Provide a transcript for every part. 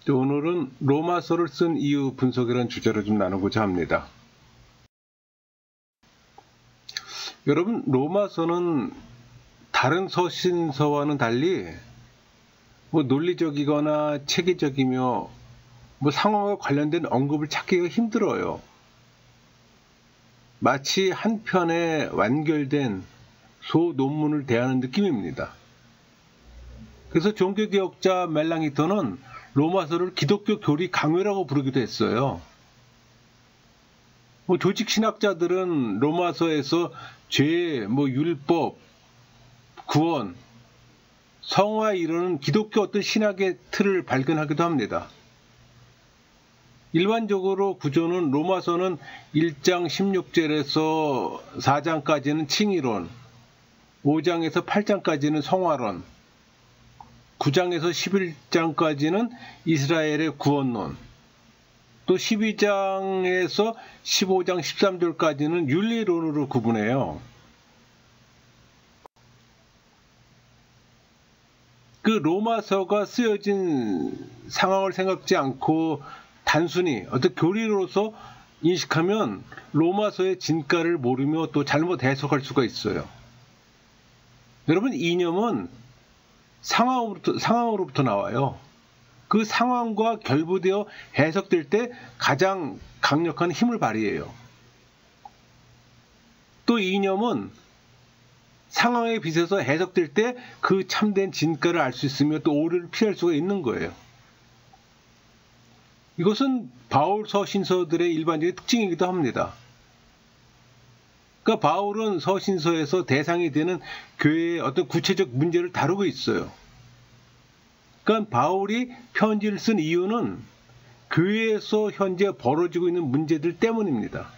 오늘은 로마서를 쓴 이유 분석이라는 주제로 좀 나누고자 합니다. 여러분, 로마서는 다른 서신서와는 달리 논리적이거나 체계적이며 상황과 관련된 언급을 찾기가 힘들어요. 마치 한 편의 완결된 소논문을 대하는 느낌입니다. 그래서 종교개혁자 멜랑이터는 로마서를 기독교 교리 강요라고 부르기도 했어요. 조직신학자들은 로마서에서 죄, 율법, 구원, 성화에 이르는 기독교 어떤 신학의 틀을 발견하기도 합니다. 일반적으로 구조는 로마서는 1장 16절에서 4장까지는 칭의론, 5장에서 8장까지는 성화론, 9장에서 11장까지는 이스라엘의 구원론, 또 12장에서 15장 13절까지는 윤리론으로 구분해요. 그 로마서가 쓰여진 상황을 생각지 않고 단순히 어떤 교리로서 인식하면 로마서의 진가를 모르며 또 잘못 해석할 수가 있어요. 여러분, 이념은 상황으로부터 나와요. 그 상황과 결부되어 해석될 때 가장 강력한 힘을 발휘해요. 또 이념은 상황에 비춰서 해석될 때 그 참된 진가를 알 수 있으며 또 오류를 피할 수가 있는 거예요. 이것은 바울 서신서들의 일반적인 특징이기도 합니다. 그러니까 바울은 서신서에서 대상이 되는 교회의 어떤 구체적 문제를 다루고 있어요. 그러니까 바울이 편지를 쓴 이유는 교회에서 현재 벌어지고 있는 문제들 때문입니다.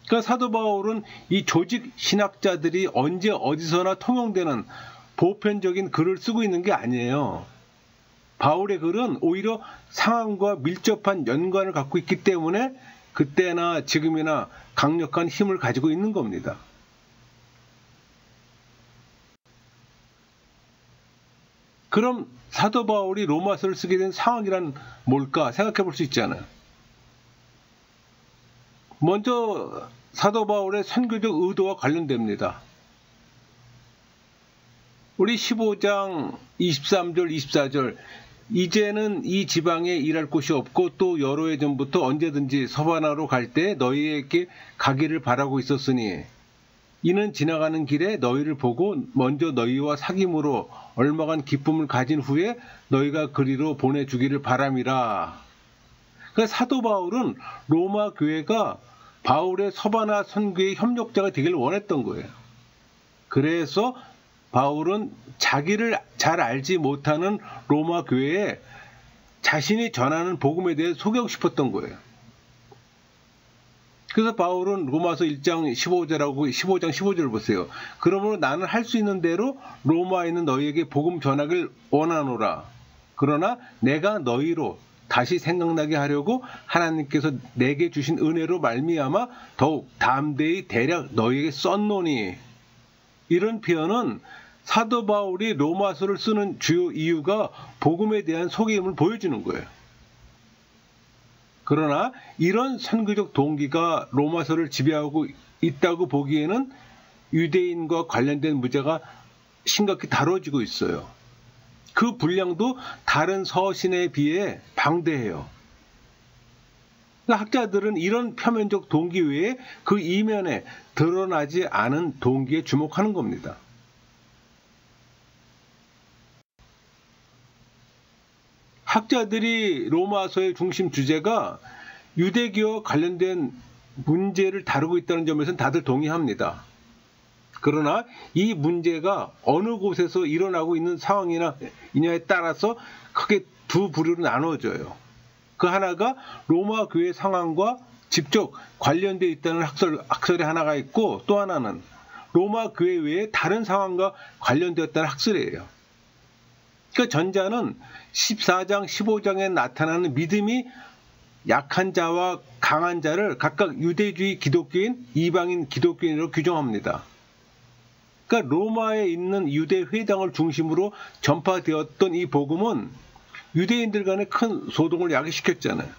그러니까 사도 바울은 이 조직 신학자들이 언제 어디서나 통용되는 보편적인 글을 쓰고 있는 게 아니에요. 바울의 글은 오히려 상황과 밀접한 연관을 갖고 있기 때문에 그때나 지금이나 강력한 힘을 가지고 있는 겁니다. 그럼 사도 바울이 로마서를 쓰게 된 상황이란 뭘까 생각해 볼 수 있잖아요. 먼저 사도 바울의 선교적 의도와 관련됩니다. 우리 15장 23절 24절 이제는 이 지방에 일할 곳이 없고 또 여러 해 전부터 언제든지 서바나로 갈 때 너희에게 가기를 바라고 있었으니 이는 지나가는 길에 너희를 보고 먼저 너희와 사귐으로 얼마간 기쁨을 가진 후에 너희가 그리로 보내주기를 바람이라. 그러니까 사도 바울은 로마 교회가 바울의 서바나 선교의 협력자가 되길 원했던 거예요. 그래서 바울은 자기를 잘 알지 못하는 로마 교회에 자신이 전하는 복음에 대해 소개하고 싶었던 거예요. 그래서 바울은 로마서 1장 15절하고 15장 15절을 보세요. 그러므로 나는 할 수 있는 대로 로마에 있는 너희에게 복음 전하길 원하노라. 그러나 내가 너희로 다시 생각나게 하려고 하나님께서 내게 주신 은혜로 말미암아 더욱 담대히 대략 너희에게 썼노니. 이런 표현은 사도 바울이 로마서를 쓰는 주요 이유가 복음에 대한 소개임을 보여주는 거예요. 그러나 이런 선교적 동기가 로마서를 지배하고 있다고 보기에는 유대인과 관련된 문제가 심각히 다뤄지고 있어요. 그 분량도 다른 서신에 비해 방대해요. 학자들은 이런 표면적 동기 외에 그 이면에 드러나지 않은 동기에 주목하는 겁니다. 학자들이 로마서의 중심 주제가 유대교와 관련된 문제를 다루고 있다는 점에서는 다들 동의합니다. 그러나 이 문제가 어느 곳에서 일어나고 있는 상황이냐에 따라서 크게 두 부류로 나눠져요. 그 하나가 로마 교회 상황과 직접 관련되어 있다는 학설이 하나가 있고, 또 하나는 로마 교회 외에 다른 상황과 관련되었다는 학설이에요. 그러니까 전자는 14장, 15장에 나타나는 믿음이 약한 자와 강한 자를 각각 유대주의 기독교인, 이방인 기독교인으로 규정합니다. 그러니까 로마에 있는 유대 회당을 중심으로 전파되었던 이 복음은 유대인들 간에 큰 소동을 야기시켰잖아요.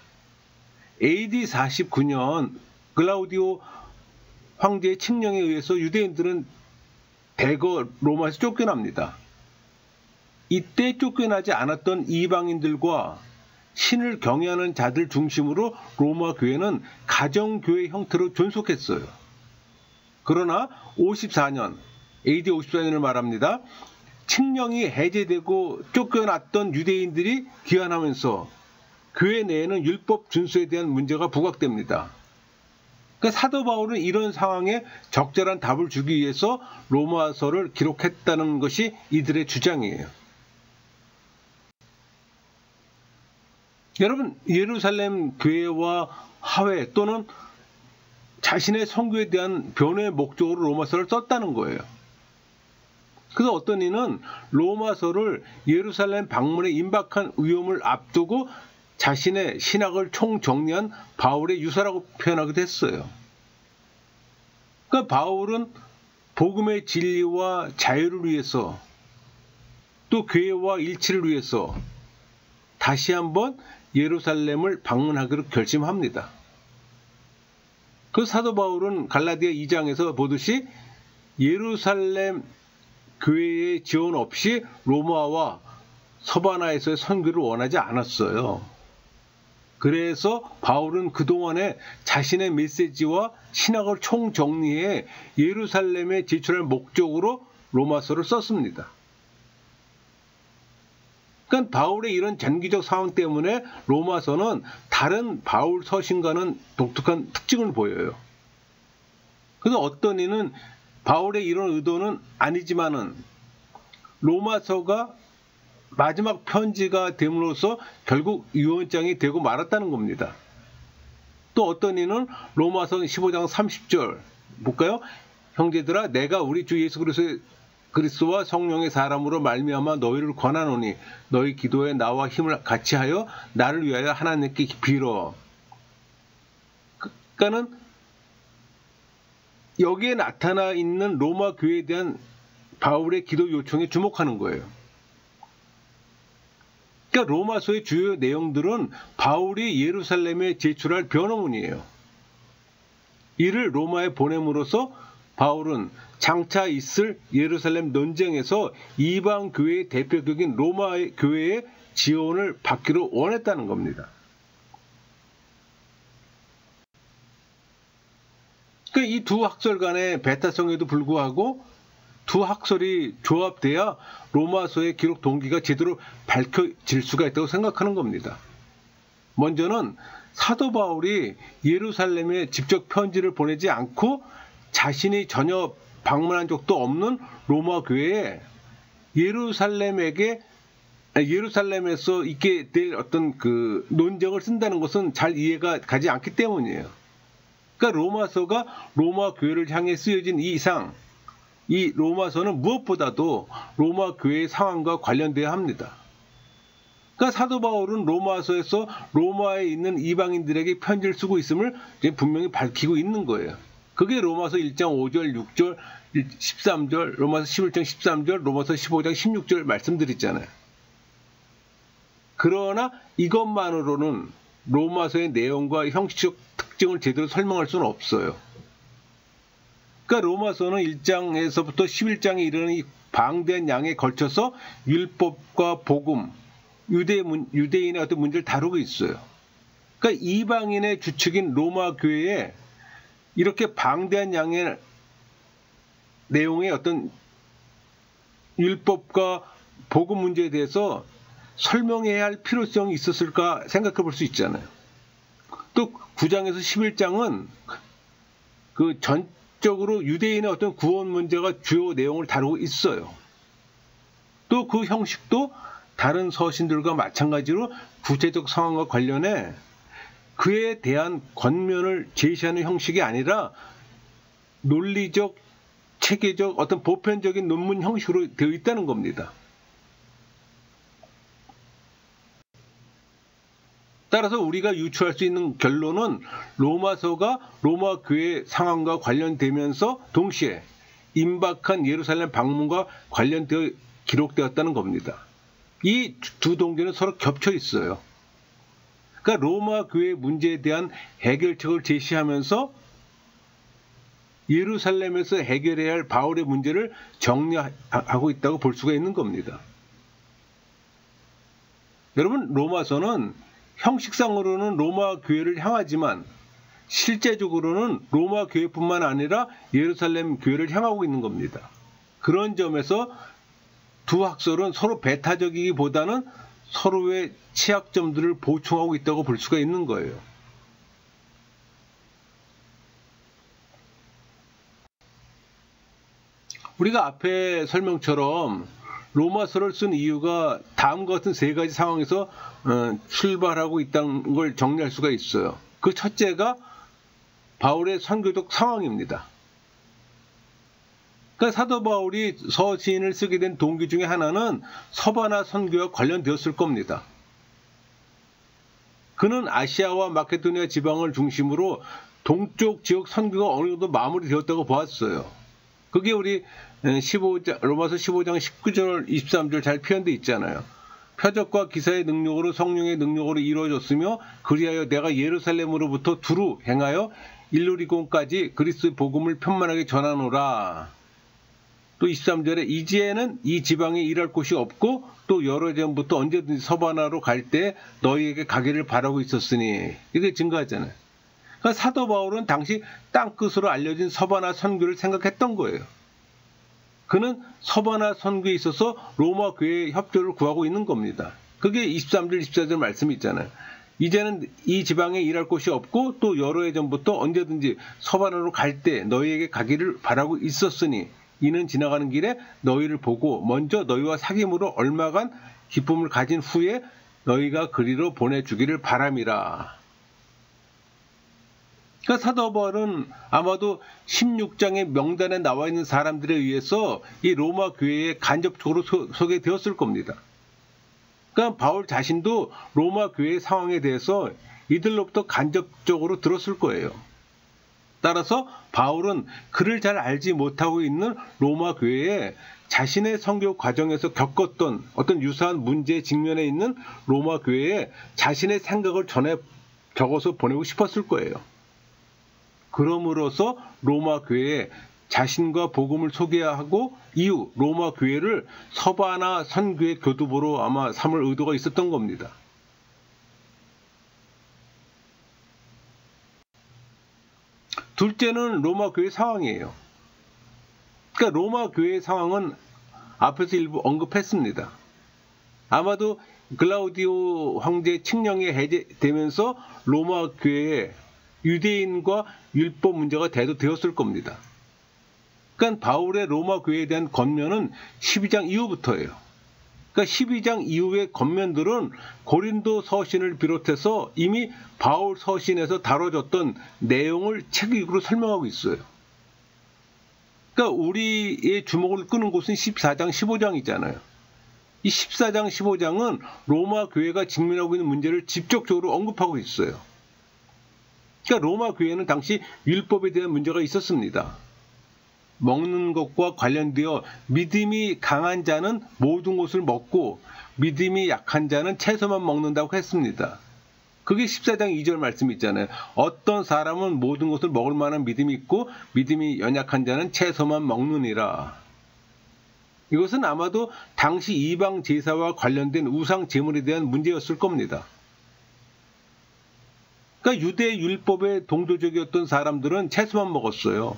AD 49년 글라우디오 황제의 칙령에 의해서 유대인들은 대거 로마에서 쫓겨납니다. 이때 쫓겨나지 않았던 이방인들과 신을 경외하는 자들 중심으로 로마 교회는 가정교회 형태로 존속했어요. 그러나 54년, AD 54년을 말합니다. 칙령이 해제되고 쫓겨났던 유대인들이 귀환하면서 교회 내에는 율법 준수에 대한 문제가 부각됩니다. 그러니까 사도 바울은 이런 상황에 적절한 답을 주기 위해서 로마서를 기록했다는 것이 이들의 주장이에요. 여러분, 예루살렘 교회와 하회 또는 자신의 선교에 대한 변호의 목적으로 로마서를 썼다는 거예요. 그래서 어떤 이는 로마서를 예루살렘 방문에 임박한 위험을 앞두고 자신의 신학을 총정리한 바울의 유서라고 표현하기도 했어요. 그러니까 바울은 복음의 진리와 자유를 위해서 또 교회와 일치를 위해서 다시 한번 예루살렘을 방문하기로 결심합니다. 그 사도 바울은 갈라디아 2장에서 보듯이 예루살렘 교회의 지원 없이 로마와 서바나에서의 선교를 원하지 않았어요. 그래서 바울은 그동안에 자신의 메시지와 신학을 총정리해 예루살렘에 제출할 목적으로 로마서를 썼습니다. 그러니까 바울의 이런 전기적 상황 때문에 로마서는 다른 바울 서신과는 독특한 특징을 보여요. 그래서 어떤 이는 바울의 이런 의도는 아니지만은 로마서가 마지막 편지가 됨으로써 결국 유언장이 되고 말았다는 겁니다. 또 어떤 이는 로마서 15장 30절 볼까요? 형제들아 내가 우리 주 예수 그리스도와 성령의 사람으로 말미암아 너희를 권하노니 너희 기도에 나와 힘을 같이하여 나를 위하여 하나님께 빌어. 그러니까는 여기에 나타나 있는 로마 교회에 대한 바울의 기도 요청에 주목하는 거예요. 그러니까 로마서의 주요 내용들은 바울이 예루살렘에 제출할 변호문이에요. 이를 로마에 보냄으로써 바울은 장차 있을 예루살렘 논쟁에서 이방 교회의 대표격인 로마 교회의 지원을 받기로 원했다는 겁니다. 그러니까 이 두 학설 간의 배타성에도 불구하고 두 학설이 조합돼야 로마서의 기록 동기가 제대로 밝혀질 수가 있다고 생각하는 겁니다. 먼저는 사도 바울이 예루살렘에 직접 편지를 보내지 않고 자신이 전혀 방문한 적도 없는 로마 교회에 예루살렘에서 있게 될 어떤 그 논쟁을 쓴다는 것은 잘 이해가 가지 않기 때문이에요. 그러니까 로마서가 로마 교회를 향해 쓰여진 이 이상 이 로마서는 무엇보다도 로마 교회의 상황과 관련돼야 합니다. 그러니까 사도 바울은 로마서에서 로마에 있는 이방인들에게 편지를 쓰고 있음을 분명히 밝히고 있는 거예요. 그게 로마서 1장 5절, 6절, 13절, 로마서 11장 13절, 로마서 15장 16절 말씀드렸잖아요. 그러나 이것만으로는 로마서의 내용과 형식적 특징을 제대로 설명할 수는 없어요. 그러니까 로마서는 1장에서부터 11장에 이르는 이 방대한 양에 걸쳐서 율법과 복음, 유대인의 어떤 문제를 다루고 있어요. 그러니까 이방인의 주축인 로마 교회에 이렇게 방대한 양의 내용의 어떤 율법과 복음 문제에 대해서 설명해야 할 필요성이 있었을까 생각해 볼 수 있잖아요. 또 9장에서 11장은 그 전적으로 유대인의 어떤 구원 문제가 주요 내용을 다루고 있어요. 또 그 형식도 다른 서신들과 마찬가지로 구체적 상황과 관련해 그에 대한 권면을 제시하는 형식이 아니라 논리적, 체계적, 어떤 보편적인 논문 형식으로 되어 있다는 겁니다. 따라서 우리가 유추할 수 있는 결론은 로마서가 로마 교회 상황과 관련되면서 동시에 임박한 예루살렘 방문과 관련되어 기록되었다는 겁니다. 이 두 동기는 서로 겹쳐 있어요. 그러니까 로마 교회 문제에 대한 해결책을 제시하면서 예루살렘에서 해결해야 할 바울의 문제를 정리하고 있다고 볼 수가 있는 겁니다. 여러분, 로마서는 형식상으로는 로마 교회를 향하지만 실제적으로는 로마 교회뿐만 아니라 예루살렘 교회를 향하고 있는 겁니다. 그런 점에서 두 학설은 서로 배타적이기보다는 서로의 취약점들을 보충하고 있다고 볼 수가 있는 거예요. 우리가 앞에 설명처럼 로마서를 쓴 이유가 다음과 같은 세 가지 상황에서 출발하고 있다는 걸 정리할 수가 있어요. 그 첫째가 바울의 선교적 상황입니다. 그러니까 사도 바울이 서신을 쓰게 된 동기 중에 하나는 서바나 선교와 관련되었을 겁니다. 그는 아시아와 마케도니아 지방을 중심으로 동쪽 지역 선교가 어느 정도 마무리되었다고 보았어요. 그게 우리 로마서 15장 19절 23절 잘 표현되어 있잖아요. 표적과 기사의 능력으로 성령의 능력으로 이루어졌으며 그리하여 내가 예루살렘으로부터 두루 행하여 일루리곤까지 그리스도의 복음을 편만하게 전하노라. 또 23절에 이제는 이 지방에 일할 곳이 없고 또 여러 전부터 언제든지 서바나로 갈 때 너희에게 가기를 바라고 있었으니, 이게 증거하잖아요. 그러니까 사도 바울은 당시 땅끝으로 알려진 서바나 선교를 생각했던 거예요. 그는 서바나 선교에 있어서 로마 교회의 협조를 구하고 있는 겁니다. 그게 23절, 24절 말씀이 있잖아요. 이제는 이 지방에 일할 곳이 없고 또 여러 해 전부터 언제든지 서바나로 갈 때 너희에게 가기를 바라고 있었으니 이는 지나가는 길에 너희를 보고 먼저 너희와 사귐으로 얼마간 기쁨을 가진 후에 너희가 그리로 보내주기를 바람이라. 그러니까 사도 바울은 아마도 16장의 명단에 나와 있는 사람들에 의해서 이 로마 교회에 간접적으로 소개되었을 겁니다. 그러니까 바울 자신도 로마 교회의 상황에 대해서 이들로부터 간접적으로 들었을 거예요. 따라서 바울은 그를 잘 알지 못하고 있는 로마 교회에 자신의 선교 과정에서 겪었던 어떤 유사한 문제에 직면해 있는 로마 교회에 자신의 생각을 전해 적어서 보내고 싶었을 거예요. 그럼으로써 로마 교회에 자신과 복음을 소개하고 이후 로마 교회를 서바나 선교의 교두보로 아마 삼을 의도가 있었던 겁니다. 둘째는 로마 교회 상황이에요. 그러니까 로마 교회의 상황은 앞에서 일부 언급했습니다. 아마도 글라우디오 황제의 칙령이 해제되면서 로마 교회에 유대인과 율법 문제가 대두되었을 겁니다. 그러니까 바울의 로마 교회에 대한 권면은 12장 이후부터예요. 그러니까 12장 이후의 권면들은 고린도 서신을 비롯해서 이미 바울 서신에서 다뤄졌던 내용을 책으로 설명하고 있어요. 그러니까 우리의 주목을 끄는 곳은 14장, 15장이잖아요. 이 14장, 15장은 로마 교회가 직면하고 있는 문제를 직접적으로 언급하고 있어요. 그러니까 로마 교회는 당시 율법에 대한 문제가 있었습니다. 먹는 것과 관련되어 믿음이 강한 자는 모든 것을 먹고 믿음이 약한 자는 채소만 먹는다고 했습니다. 그게 14장 2절 말씀 있잖아요. 어떤 사람은 모든 것을 먹을 만한 믿음이 있고 믿음이 연약한 자는 채소만 먹느니라. 이것은 아마도 당시 이방 제사와 관련된 우상 제물에 대한 문제였을 겁니다. 그러니까 유대 율법에 동조적이었던 사람들은 채소만 먹었어요.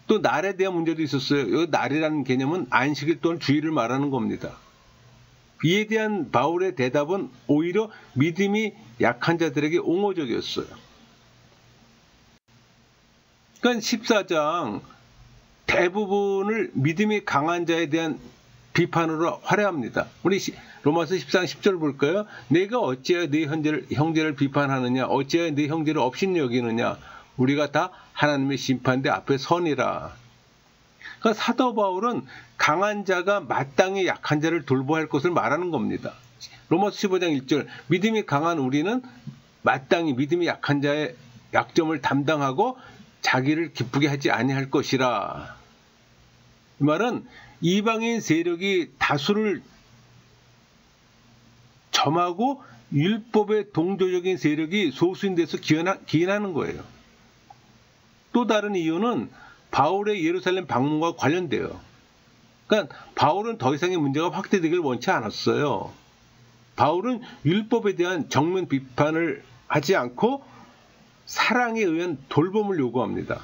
또 날에 대한 문제도 있었어요. 여기 날이라는 개념은 안식일 또는 주일을 말하는 겁니다. 이에 대한 바울의 대답은 오히려 믿음이 약한 자들에게 옹호적이었어요. 그러니까 14장 대부분을 믿음이 강한 자에 대한 비판으로 활용합니다. 우리 로마서 14장 10절 볼까요? 내가 어찌하여 네 형제를 비판하느냐? 어찌하여 네 형제를 업신 여기느냐? 우리가 다 하나님의 심판대 앞에 선이라. 그러니까 사도 바울은 강한 자가 마땅히 약한 자를 돌보아야 할 것을 말하는 겁니다. 로마서 15장 1절 믿음이 강한 우리는 마땅히 믿음이 약한 자의 약점을 담당하고 자기를 기쁘게 하지 아니할 것이라. 이 말은 이방인 세력이 다수를 점하고 율법의 동조적인 세력이 소수인 데서 기인하는 거예요. 또 다른 이유는 바울의 예루살렘 방문과 관련돼요. 그러니까 바울은 더 이상의 문제가 확대되길 원치 않았어요. 바울은 율법에 대한 정면 비판을 하지 않고 사랑에 의한 돌봄을 요구합니다.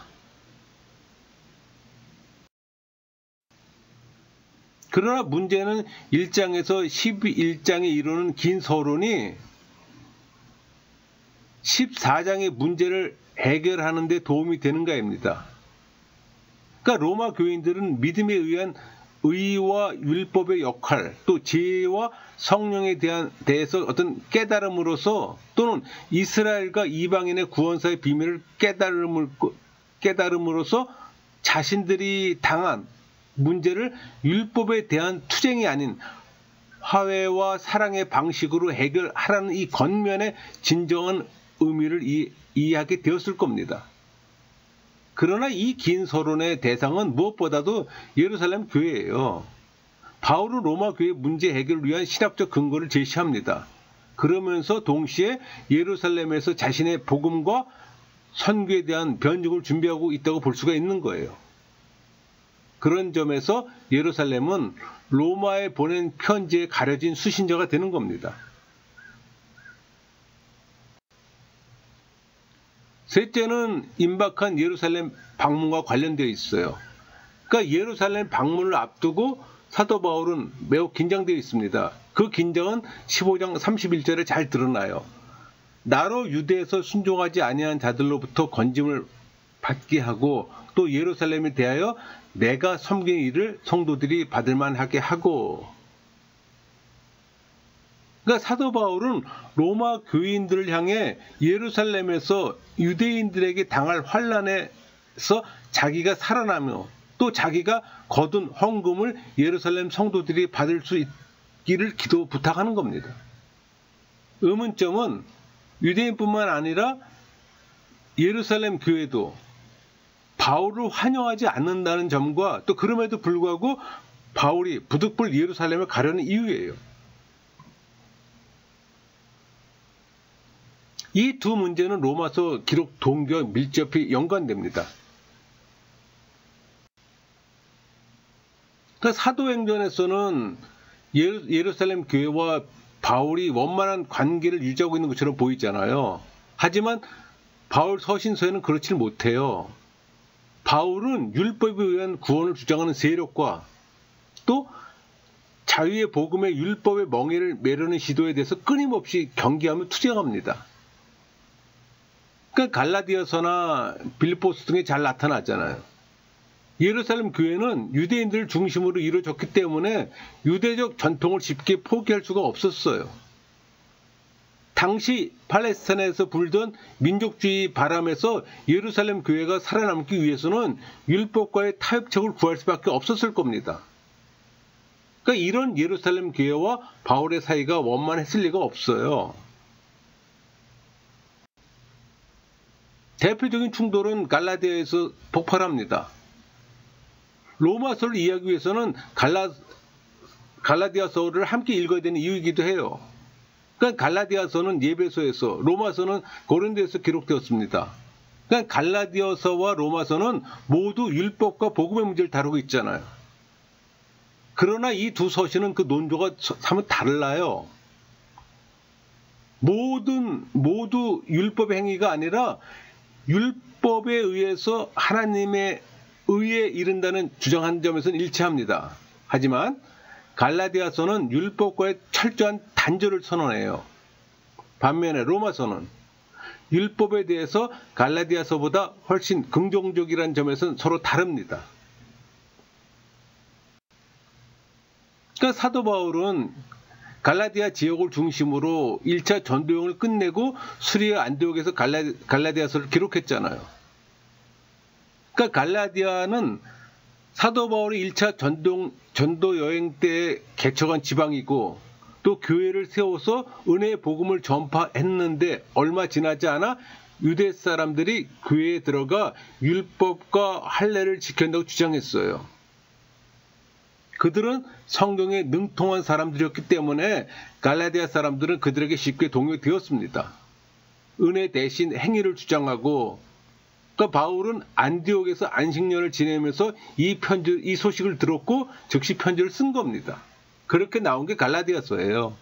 그러나 문제는 1장에서 11장에 이르는 긴 서론이 14장의 문제를 해결하는 데 도움이 되는가입니다. 그러니까 로마 교인들은 믿음에 의한 의와 율법의 역할, 또 지혜와 성령에 대해서 어떤 깨달음으로써 또는 이스라엘과 이방인의 구원사의 비밀을 깨달음으로써 자신들이 당한 문제를 율법에 대한 투쟁이 아닌 화해와 사랑의 방식으로 해결하라는 이 겉면의 진정한 의미를 이해하게 되었을 겁니다. 그러나 이 긴 서론의 대상은 무엇보다도 예루살렘 교회예요. 바울은 로마 교회 문제 해결을 위한 신학적 근거를 제시합니다. 그러면서 동시에 예루살렘에서 자신의 복음과 선교에 대한 변증을 준비하고 있다고 볼 수가 있는 거예요. 그런 점에서 예루살렘은 로마에 보낸 편지에 가려진 수신자가 되는 겁니다. 셋째는 임박한 예루살렘 방문과 관련되어 있어요. 그러니까 예루살렘 방문을 앞두고 사도 바울은 매우 긴장되어 있습니다. 그 긴장은 15장 31절에 잘 드러나요. 나로 유대에서 순종하지 아니한 자들로부터 건짐을 받게 하고 또 예루살렘에 대하여 내가 섬긴 일을 성도들이 받을 만하게 하고. 그러니까 사도 바울은 로마 교인들을 향해 예루살렘에서 유대인들에게 당할 환난에서 자기가 살아나며 또 자기가 거둔 헌금을 예루살렘 성도들이 받을 수 있기를 부탁하는 겁니다. 의문점은 유대인뿐만 아니라 예루살렘 교회도 바울을 환영하지 않는다는 점과 또 그럼에도 불구하고 바울이 부득불 예루살렘에 가려는 이유예요. 이 두 문제는 로마서 기록 동기와 밀접히 연관됩니다. 그러니까 사도행전에서는 예루살렘 교회와 바울이 원만한 관계를 유지하고 있는 것처럼 보이잖아요. 하지만 바울 서신서에는 그렇지 못해요. 바울은 율법에 의한 구원을 주장하는 세력과 또 자유의 복음의 율법의 멍에를 매려는 시도에 대해서 끊임없이 경계하며 투쟁합니다. 그러니까 갈라디아서나 빌립보서 등에 잘 나타났잖아요. 예루살렘 교회는 유대인들을 중심으로 이루어졌기 때문에 유대적 전통을 쉽게 포기할 수가 없었어요. 당시 팔레스타인에서 불던 민족주의 바람에서 예루살렘 교회가 살아남기 위해서는 율법과의 타협책을 구할 수밖에 없었을 겁니다. 그러니까 이런 예루살렘 교회와 바울의 사이가 원만했을 리가 없어요. 대표적인 충돌은 갈라디아에서 폭발합니다. 로마서를 이해하기 위해서는 갈라디아서를 함께 읽어야 되는 이유이기도 해요. 그러니까 갈라디아서는 예배소에서, 로마서는 고린도에서 기록되었습니다. 그러니까 갈라디아서와 로마서는 모두 율법과 복음의 문제를 다루고 있잖아요. 그러나 이 두 서신은 그 논조가 사뭇 달라요. 모두 율법의 행위가 아니라 율법에 의해서 하나님의 의에 이른다는 주장한 점에서는 일치합니다. 하지만 갈라디아서는 율법과의 철저한 단절을 선언해요. 반면에 로마서는 율법에 대해서 갈라디아서보다 훨씬 긍정적이라는 점에서는 서로 다릅니다. 그러니까 사도 바울은 갈라디아 지역을 중심으로 1차 전도여행을 끝내고 수리아 안디옥에서 갈라디아서를 기록했잖아요. 그러니까 갈라디아는 사도 바울이 1차 전도 여행 때 개척한 지방이고 또 교회를 세워서 은혜의 복음을 전파했는데 얼마 지나지 않아 유대 사람들이 교회에 들어가 율법과 할례를 지킨다고 주장했어요. 그들은 성경에 능통한 사람들이었기 때문에 갈라디아 사람들은 그들에게 쉽게 동요되었습니다. 은혜 대신 행위를 주장하고, 그러니까 바울은 안디옥에서 안식년을 지내면서 이 소식을 들었고 즉시 편지를 쓴 겁니다. 그렇게 나온 게 갈라디아서예요.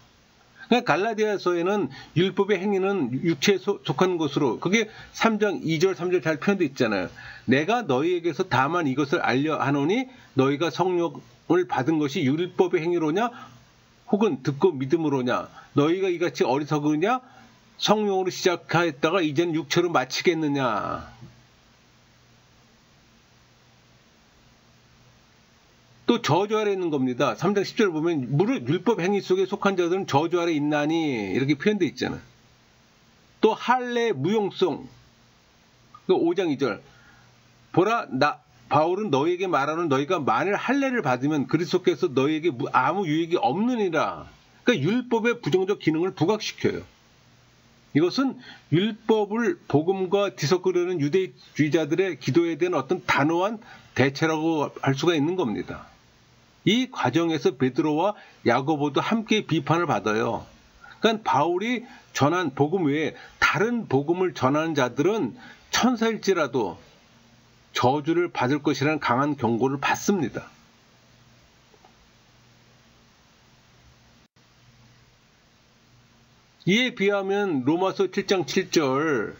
그러니까 갈라디아서에는 율법의 행위는 육체에 속한 것으로, 그게 3장 2절 3절 잘 표현되어 있잖아요. 내가 너희에게서 다만 이것을 알려 하노니 너희가 성령을 받은 것이 율법의 행위로냐 혹은 듣고 믿음으로냐, 너희가 이같이 어리석으냐, 성령으로 시작하였다가 이제는 육체로 마치겠느냐. 또 저주 아래 있는 겁니다. 3장 10절 보면 무릇 율법 행위 속에 속한 자들은 저주 아래 있나니 이렇게 표현되어 있잖아요. 또 할례 무용성 5장 2절 보라 바울은 너희에게 말하는 너희가 만일 할례를 받으면 그리스도께서 너희에게 아무 유익이 없느니라. 그러니까 율법의 부정적 기능을 부각시켜요. 이것은 율법을 복음과 뒤섞으려는 유대주의자들의 기도에 대한 어떤 단호한 대체라고 할 수가 있는 겁니다. 이 과정에서 베드로와 야고보도 함께 비판을 받아요. 그러니까 바울이 전한 복음 외에 다른 복음을 전하는 자들은 천사일지라도 저주를 받을 것이라는 강한 경고를 받습니다. 이에 비하면 로마서 7장 7절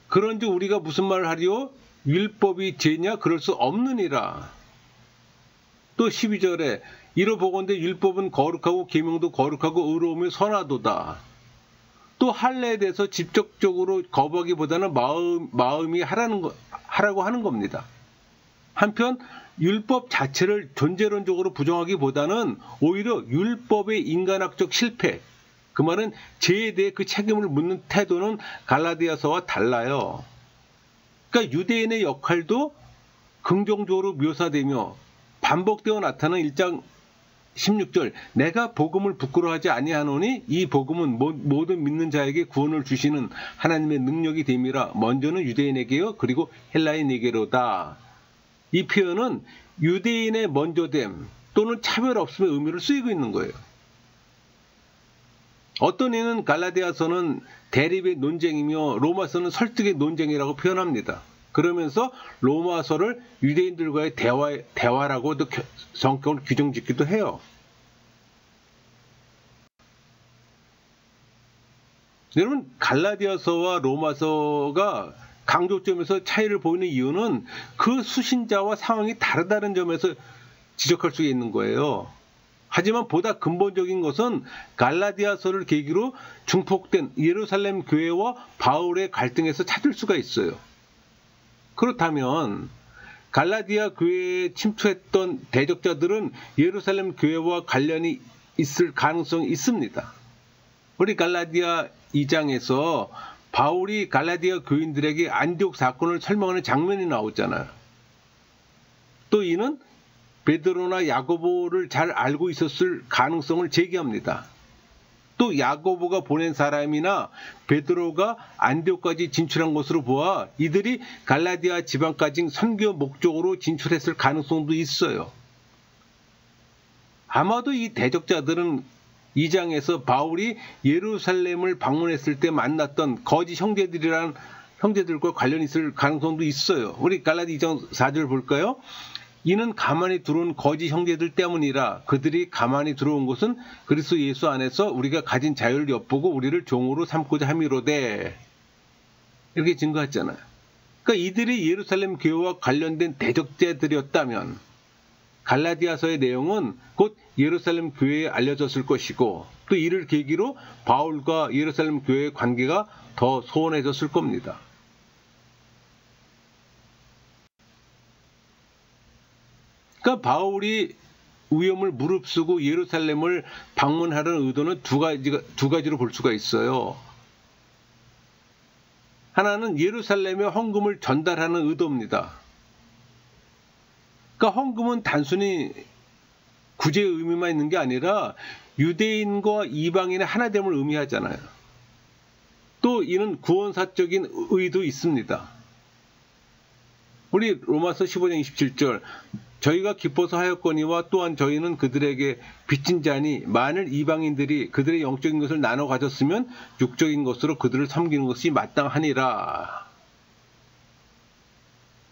그런즉 우리가 무슨 말을 하리요? 율법이 죄냐? 그럴 수 없느니라. 또 12절에 이로보건대 율법은 거룩하고 계명도 거룩하고 의로우며 선하도다. 또 할례에 대해서 직접적으로 거부하기보다는 마음이 하라고 하는 겁니다. 한편 율법 자체를 존재론적으로 부정하기보다는 오히려 율법의 인간학적 실패, 그 말은 죄에 대해 그 책임을 묻는 태도는 갈라디아서와 달라요. 그러니까 유대인의 역할도 긍정적으로 묘사되며 반복되어 나타나는 1장 16절 내가 복음을 부끄러워하지 아니하노니 이 복음은 모든 믿는 자에게 구원을 주시는 하나님의 능력이 됨이라. 먼저는 유대인에게요 그리고 헬라인에게로다. 이 표현은 유대인의 먼저됨 또는 차별 없음의 의미를 쓰이고 있는 거예요. 어떤 이는 갈라디아서는 대립의 논쟁이며 로마서는 설득의 논쟁이라고 표현합니다. 그러면서 로마서를 유대인들과의 대화라고도 성격을 규정짓기도 해요. 여러분, 갈라디아서와 로마서가 강조점에서 차이를 보이는 이유는 그 수신자와 상황이 다르다는 점에서 지적할 수 있는 거예요. 하지만 보다 근본적인 것은 갈라디아서를 계기로 중폭된 예루살렘 교회와 바울의 갈등에서 찾을 수가 있어요. 그렇다면 갈라디아 교회에 침투했던 대적자들은 예루살렘 교회와 관련이 있을 가능성이 있습니다. 우리 갈라디아 2장에서 바울이 갈라디아 교인들에게 안디옥 사건을 설명하는 장면이 나오잖아요. 또 이는 베드로나 야고보를 잘 알고 있었을 가능성을 제기합니다. 또 야고보가 보낸 사람이나 베드로가 안디옥까지 진출한 것으로 보아 이들이 갈라디아 지방까지 선교 목적으로 진출했을 가능성도 있어요. 아마도 이 대적자들은 2장에서 바울이 예루살렘을 방문했을 때 만났던 거짓 형제들과 관련이 있을 가능성도 있어요. 우리 갈라디 2장 4절 볼까요? 이는 가만히 들어온 거짓 형제들 때문이라. 그들이 가만히 들어온 것은 그리스도 예수 안에서 우리가 가진 자유를 엿보고 우리를 종으로 삼고자 함이로되. 이렇게 증거했잖아요. 그러니까 이들이 예루살렘 교회와 관련된 대적자들이었다면 갈라디아서의 내용은 곧 예루살렘 교회에 알려졌을 것이고 또 이를 계기로 바울과 예루살렘 교회의 관계가 더 소원해졌을 겁니다. 그러니까 바울이 위험을 무릅쓰고 예루살렘을 방문하려는 의도는 두 가지로 볼 수가 있어요. 하나는 예루살렘에 헌금을 전달하는 의도입니다. 그러니까 헌금은 단순히 구제의 의미만 있는 게 아니라 유대인과 이방인의 하나됨을 의미하잖아요. 또 이는 구원사적인 의도 있습니다. 우리 로마서 15장 27절 저희가 기뻐서 하였거니와 또한 저희는 그들에게 빚진 자니 만일 이방인들이 그들의 영적인 것을 나눠 가졌으면 육적인 것으로 그들을 섬기는 것이 마땅하니라.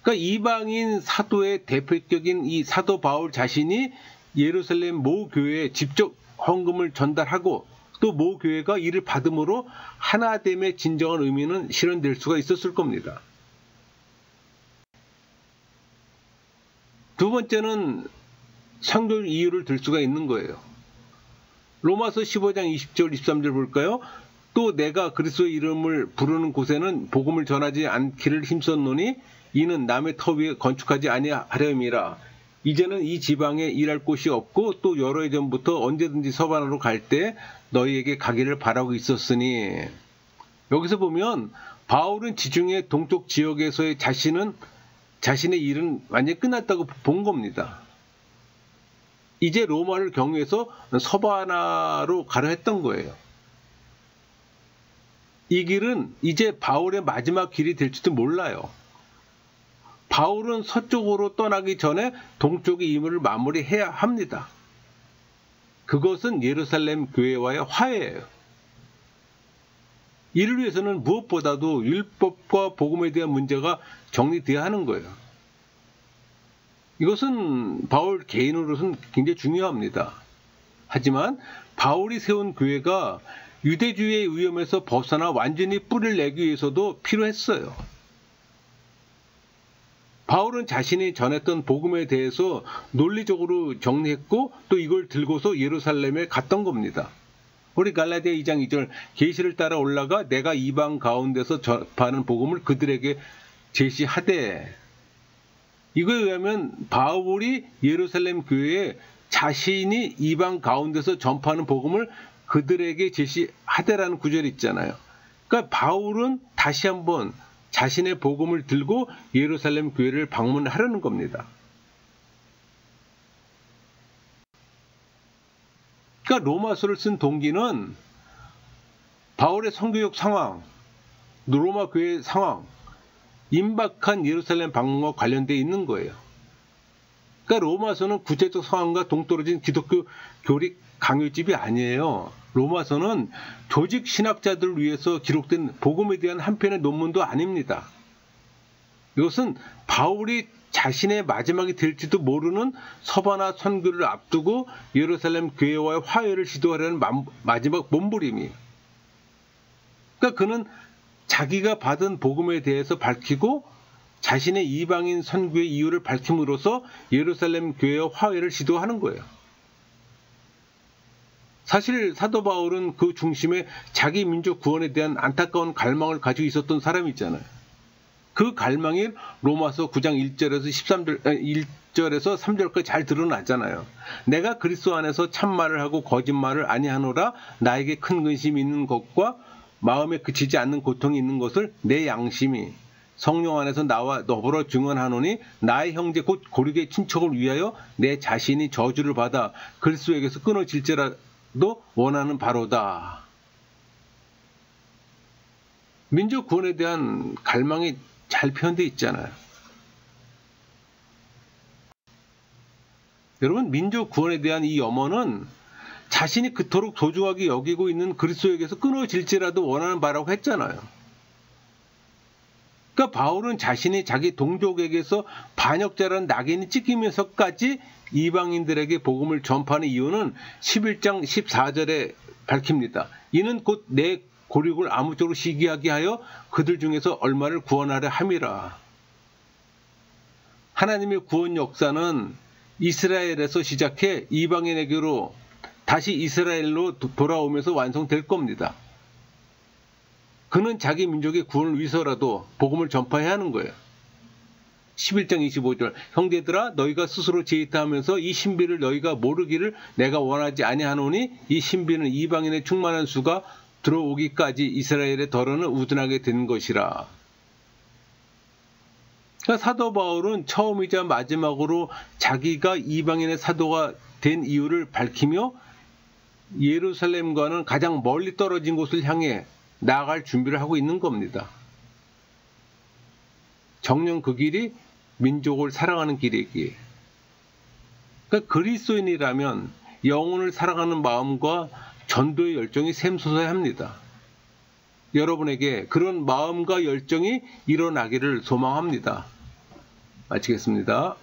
그러니까 이방인 사도의 대표적인 이 사도 바울 자신이 예루살렘 모 교회에 직접 헌금을 전달하고 또 모 교회가 이를 받음으로 하나됨의 진정한 의미는 실현될 수가 있었을 겁니다. 두 번째는 상조 이유를 들 수가 있는 거예요. 로마서 15장 20절 23절 볼까요? 또 내가 그리스도의 이름을 부르는 곳에는 복음을 전하지 않기를 힘썼노니 이는 남의 터 위에 건축하지 아니하려함이라. 이제는 이 지방에 일할 곳이 없고 또 여러 해 전부터 언제든지 서반으로 갈 때 너희에게 가기를 바라고 있었으니. 여기서 보면 바울은 지중해 동쪽 지역에서의 자신의 일은 완전히 끝났다고 본 겁니다. 이제 로마를 경유해서 서바나로 가려 했던 거예요. 이 길은 이제 바울의 마지막 길이 될지도 몰라요. 바울은 서쪽으로 떠나기 전에 동쪽의 임무를 마무리해야 합니다. 그것은 예루살렘 교회와의 화해예요. 이를 위해서는 무엇보다도 율법과 복음에 대한 문제가 정리되어야 하는 거예요. 이것은 바울 개인으로서는 굉장히 중요합니다. 하지만 바울이 세운 교회가 유대주의의 위험에서 벗어나 완전히 뿌리를 내기 위해서도 필요했어요. 바울은 자신이 전했던 복음에 대해서 논리적으로 정리했고 또 이걸 들고서 예루살렘에 갔던 겁니다. 우리 갈라디아 2장 2절 계시를 따라 올라가 내가 이방 가운데서 전파하는 복음을 그들에게 제시하되. 이거에 의하면 바울이 예루살렘 교회에 자신이 이방 가운데서 전파하는 복음을 그들에게 제시하되라는 구절이 있잖아요. 그러니까 바울은 다시 한번 자신의 복음을 들고 예루살렘 교회를 방문하려는 겁니다. 그러니까 로마서를 쓴 동기는 바울의 선교역 상황, 로마 교회의 상황, 임박한 예루살렘 방문과 관련되어 있는 거예요. 그러니까 로마서는 구체적 상황과 동떨어진 기독교 교리 강요집이 아니에요. 로마서는 조직 신학자들을 위해서 기록된 복음에 대한 한 편의 논문도 아닙니다. 이것은 바울이 자신의 마지막이 될지도 모르는 서바나 선교를 앞두고 예루살렘 교회와의 화해를 시도하려는 마지막 몸부림이에요. 그러니까 그는 자기가 받은 복음에 대해서 밝히고 자신의 이방인 선교의 이유를 밝힘으로써 예루살렘 교회와 화해를 시도하는 거예요. 사실 사도 바울은 그 중심에 자기 민족 구원에 대한 안타까운 갈망을 가지고 있었던 사람이 있잖아요. 그 갈망이 로마서 9장 1절에서 3절까지 잘 드러나잖아요. 내가 그리스도 안에서 참말을 하고 거짓말을 아니하노라. 나에게 큰 근심이 있는 것과 마음에 그치지 않는 고통이 있는 것을 내 양심이 성령 안에서 나와 더불어 증언하노니 나의 형제 곧 고륙의 친척을 위하여 내 자신이 저주를 받아 그리스도에게서 끊어질지라도 원하는 바로다. 민족 구원에 대한 갈망이 잘 표현되어 있잖아요. 여러분, 민족 구원에 대한 이 염원은 자신이 그토록 소중하게 여기고 있는 그리스도에게서 끊어질지라도 원하는 바라고 했잖아요. 그러니까 바울은 자신이 자기 동족에게서 반역자라는 낙인이 찍히면서까지 이방인들에게 복음을 전파하는 이유는 11장 14절에 밝힙니다. 이는 곧 내 고륙을 아무쪼록 시기하게 하여 그들 중에서 얼마를 구원하려 함이라. 하나님의 구원 역사는 이스라엘에서 시작해 이방인에게로 다시 이스라엘로 돌아오면서 완성될 겁니다. 그는 자기 민족의 구원을 위해서라도 복음을 전파해야 하는 거예요. 11장 25절 형제들아 너희가 스스로 제의하면서 이 신비를 너희가 모르기를 내가 원하지 아니하노니 이 신비는 이방인의 충만한 수가 들어오기까지 이스라엘의 덜어는 우둔하게 된 것이라. 그러니까 사도 바울은 처음이자 마지막으로 자기가 이방인의 사도가 된 이유를 밝히며 예루살렘과는 가장 멀리 떨어진 곳을 향해 나아갈 준비를 하고 있는 겁니다. 정녕 그 길이 민족을 사랑하는 길이기에. 그러니까 그리스도인이라면 영혼을 사랑하는 마음과 전도의 열정이 샘솟아야 합니다. 여러분에게 그런 마음과 열정이 일어나기를 소망합니다. 마치겠습니다.